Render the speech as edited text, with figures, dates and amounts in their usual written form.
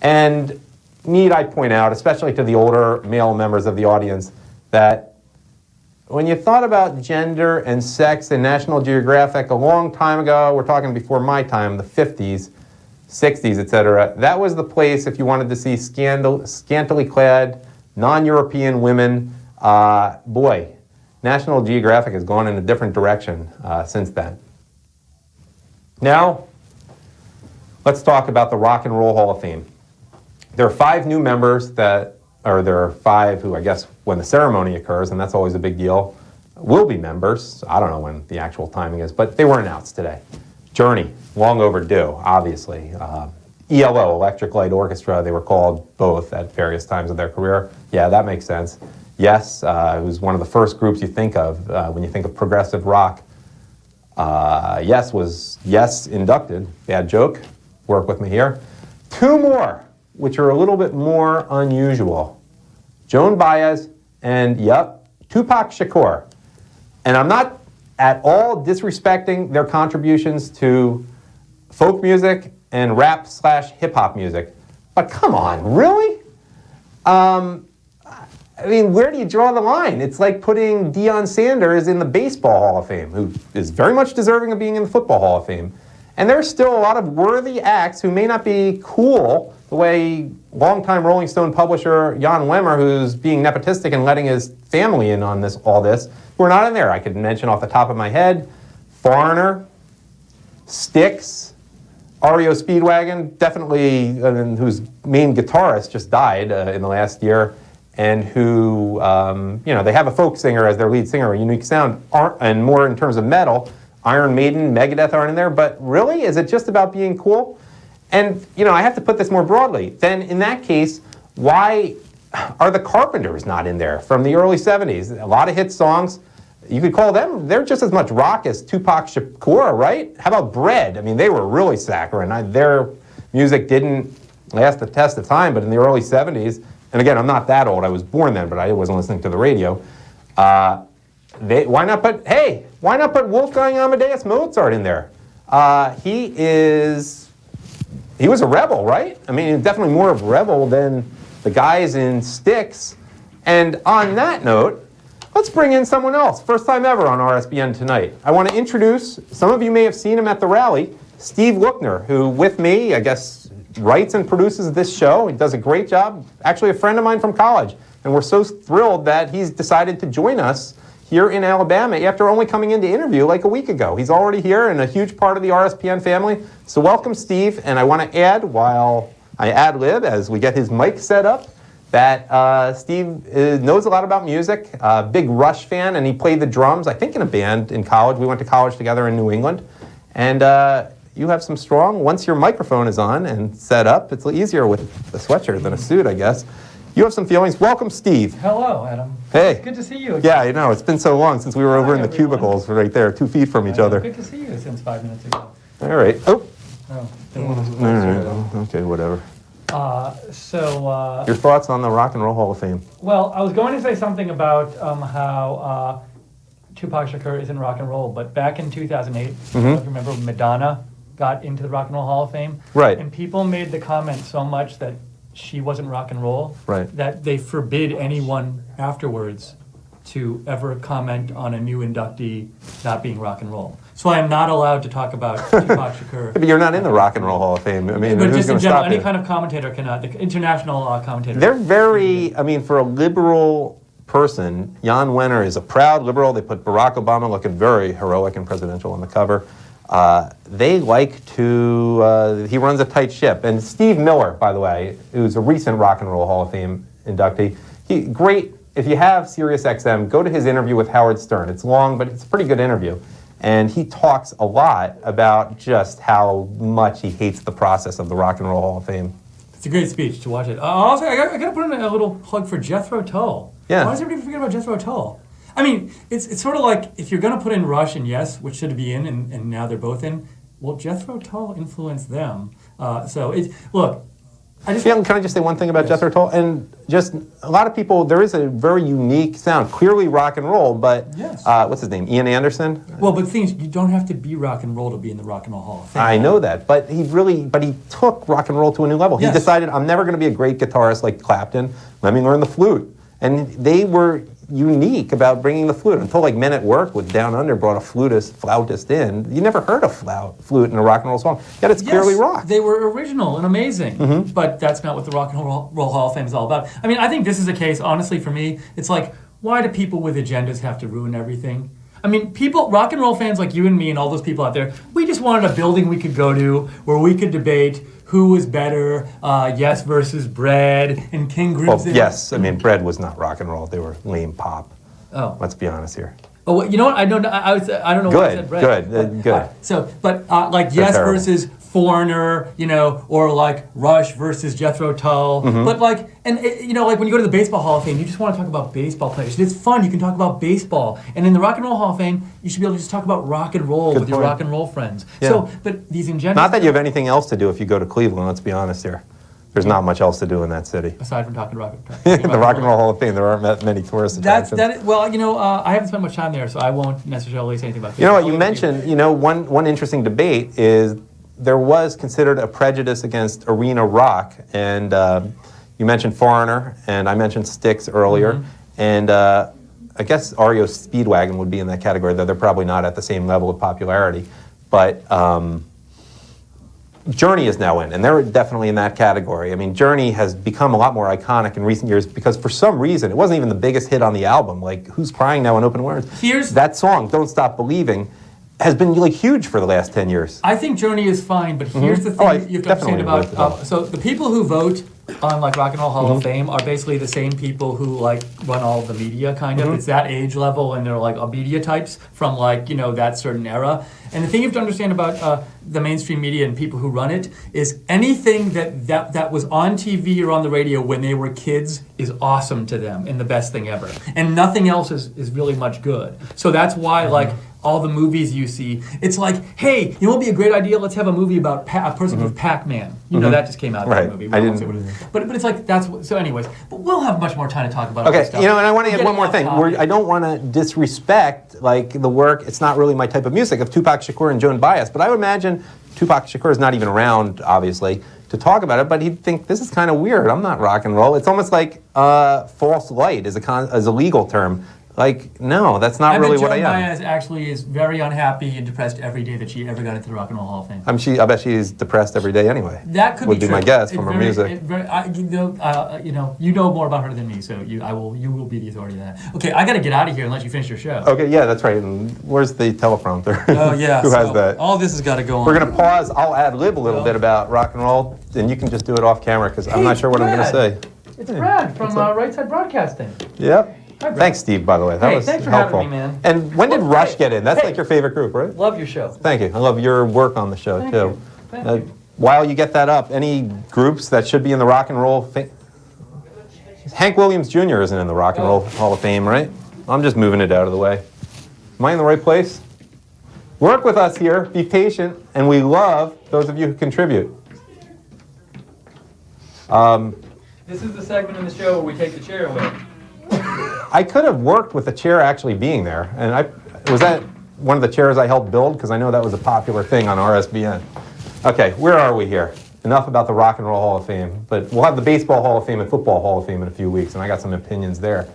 And need I point out, especially to the older male members of the audience, that when you thought about gender and sex in National Geographic a long time ago, we're talking before my time, the 50s, 60s, etc., that was the place if you wanted to see scantily clad, non-European women. Boy, National Geographic has gone in a different direction since then. Now, let's talk about the Rock and Roll Hall of Fame. There are 5 new members there are 5 who, I guess, when the ceremony occurs, and that's always a big deal, will be members. I don't know when the actual timing is, but they were announced today. Journey, long overdue, obviously. ELO, Electric Light Orchestra, they were called both at various times of their career. Yeah, that makes sense. Yes, it was one of the first groups you think of when you think of progressive rock. Yes was inducted. Bad joke. Work with me here. 2 more, which are a little bit more unusual. Joan Baez and, Tupac Shakur. And I'm not at all disrespecting their contributions to folk music and rap/hip-hop music. But come on, really? I mean, where do you draw the line? It's like putting Deion Sanders in the Baseball Hall of Fame, who is very much deserving of being in the Football Hall of Fame. And there's still a lot of worthy acts who may not be cool the way longtime Rolling Stone publisher Jan Wemmer, who's being nepotistic and letting his family in on all this, who are not in there. I could mention off the top of my head, Foreigner, Styx, REO Speedwagon, definitely, whose main guitarist just died in the last year, and who, they have a folk singer as their lead singer, a unique sound, and more in terms of metal. Iron Maiden, Megadeth aren't in there, but really, is it just about being cool? And, I have to put this more broadly. Then, in that case, why are the Carpenters not in there from the early 70s? A lot of hit songs. You could call them, they're just as much rock as Tupac Shakur, right? How about Bread? I mean, they were really saccharine. Their music didn't last the test of time, but in the early 70s, and again, I'm not that old. I was born then, but I wasn't listening to the radio. Why not put Wolfgang Amadeus Mozart in there? He was a rebel, right? I mean, definitely more of a rebel than the guys in Styx. And on that note, let's bring in someone else. First time ever on RSBN tonight. I want to introduce, some of you may have seen him at the rally, Steve Lookner, who with me, I guess, writes and produces this show. He does a great job. Actually, a friend of mine from college. And we're so thrilled that he's decided to join us here in Alabama after only coming in to interview like a week ago. He's already here and a huge part of the RSPN family. So welcome, Steve. And I want to add, while I ad-lib as we get his mic set up, that Steve knows a lot about music, big Rush fan, and he played the drums, I think in a band in college. We went to college together in New England. And you have some strong, once your microphone is on and set up, it's easier with a sweatshirt than a suit, I guess. You have some feelings. Welcome, Steve. Hello, Adam. Hey. It's good to see you again. Yeah, I know. It's been so long since we were over in the cubicles right there, 2 feet from each other. Good to see you since 5 minutes ago. All right. Oh. All right. Okay, whatever. Your thoughts on the Rock and Roll Hall of Fame? Well, I was going to say something about how Tupac Shakur is in rock and roll, but back in 2008, if you remember, Madonna got into the Rock and Roll Hall of Fame. Right. And people made the comment so much that she wasn't rock and roll, right, that they forbid anyone afterwards to ever comment on a new inductee not being rock and roll. So I am not allowed to talk about Tupac Shakur. But you're not in the Rock and Roll Hall of Fame. I mean, but who's just in going to general, stop any you? kind of commentator cannot. The international commentator. They're very, I mean, for a liberal person, Jan Wenner is a proud liberal. They put Barack Obama looking very heroic and presidential on the cover. They like to, he runs a tight ship. And Steve Miller, by the way, who's a recent Rock and Roll Hall of Fame inductee, great. If you have SiriusXM, go to his interview with Howard Stern. It's long, but it's a pretty good interview. And he talks a lot about just how much he hates the process of the Rock and Roll Hall of Fame. It's a great speech to watch it. Also, I got to put in a little plug for Jethro Tull. Yeah. Why does everybody forget about Jethro Tull? I mean, it's sort of like if you're going to put in Rush and Yes, which should be in, and now they're both in, well, Jethro Tull influenced them. Look, Can I just say one thing about Jethro Tull? And just a lot of people, there is a very unique sound, clearly rock and roll, but what's his name? Ian Anderson? Well, but the thing is, you don't have to be rock and roll to be in the Rock and Roll Hall of Fame. I know that, but he took rock and roll to a new level. He decided, I'm never going to be a great guitarist like Clapton. Let me learn the flute. And they were unique about bringing the flute. Until like Men at Work with Down Under brought a flautist in. You never heard a flute in a rock and roll song. Yet it's clearly rock. They were original and amazing, but that's not what the Rock and Roll Hall of Fame is all about. I mean, I think this is a case, honestly, for me, it's like, why do people with agendas have to ruin everything? I mean, rock and roll fans like you and me and all those people out there, we just wanted a building we could go to where we could debate who was better, Yes versus Bread, and King Crimson. Well, yes, I mean, Bread was not rock and roll. They were lame pop. Oh. Let's be honest here. Oh, well, you know what? I don't know why I said Bread. Good. Like Yes versus Foreigner, or like Rush versus Jethro Tull. But like, and like when you go to the Baseball Hall of Fame, you just want to talk about baseball players. It's fun. You can talk about baseball. And in the Rock and Roll Hall of Fame, you should be able to just talk about rock and roll with your rock and roll friends. Yeah. So, but these engenders. Not that you have anything else to do if you go to Cleveland. Let's be honest here. There's not much else to do in that city. Aside from talking rock. The Rock and Roll Hall of Fame, there aren't that many tourist attractions. I haven't spent much time there, so I won't necessarily say anything about. You know what you mentioned? One interesting debate is there was considered a prejudice against arena rock, and you mentioned Foreigner, and I mentioned Styx earlier, and I guess REO Speedwagon would be in that category, though they're probably not at the same level of popularity, but. Journey is now in, and they're definitely in that category. I mean, Journey has become a lot more iconic in recent years because for some reason, it wasn't even the biggest hit on the album. Like, Who's Crying Now in Open Words? That song, Don't Stop Believing, has been like huge for the last 10 years. I think Journey is fine, but here's the thing you have to understand about, so the people who vote on like Rock and Roll Hall of Fame are basically the same people who like run all the media kind of. It's that age level and they're like media types from like, that certain era. And the thing you have to understand about the mainstream media and people who run it is anything that was on TV or on the radio when they were kids is awesome to them and the best thing ever. And nothing else is really much good. So that's why like all the movies you see, it's like, hey, what would be a great idea? Let's have a movie about a person with Pac-Man. That just came out, that movie. I didn't. But it's like, so anyways, but we'll have much more time to talk about okay, stuff. and I want to add one more thing. I don't want to disrespect like the work, it's not really my type of music, of Tupac Shakur and Joan Baez, but I would imagine Tupac Shakur is not even around, obviously, to talk about it, but he'd think, this is kind of weird, I'm not rock and roll. It's almost like false light is a legal term. Like, no, that's not really what I am. Joan Baez actually is very unhappy and depressed every day that she ever got into the Rock and Roll Hall of Fame. I bet she's depressed every day anyway. That could would be my guess from her music. You know more about her than me, so you will be the authority on that. Okay, I got to get out of here and let you finish your show. Okay, yeah, that's right. And where's the teleprompter? Oh yeah, Who has that? All this has got to go on. We're gonna pause. I'll ad-lib a little bit about rock and roll, and you can just do it off camera because I'm not sure what I'm gonna say. It's Brad from Right Side Broadcasting. Yep. Thanks, Steve, by the way. That was thanks for helpful. having me, man. And when did Rush get in? That's like your favorite group, right? Love your show. Thank you. I love your work on the show, too. Thank you. While you get that up, any groups that should be in the Rock and Roll Hank Williams Jr. isn't in the Rock and Roll Hall of Fame, right? I'm just moving it out of the way. Am I in the right place? Work with us here. Be patient. And we love those of you who contribute. This is the segment in the show where we take the chair away. I could have worked with the chair actually being there. And was that one of the chairs I helped build? Because I know that was a popular thing on RSBN. Okay, where are we here? Enough about the Rock and Roll Hall of Fame. But we'll have the Baseball Hall of Fame and Football Hall of Fame in a few weeks, and I got some opinions there.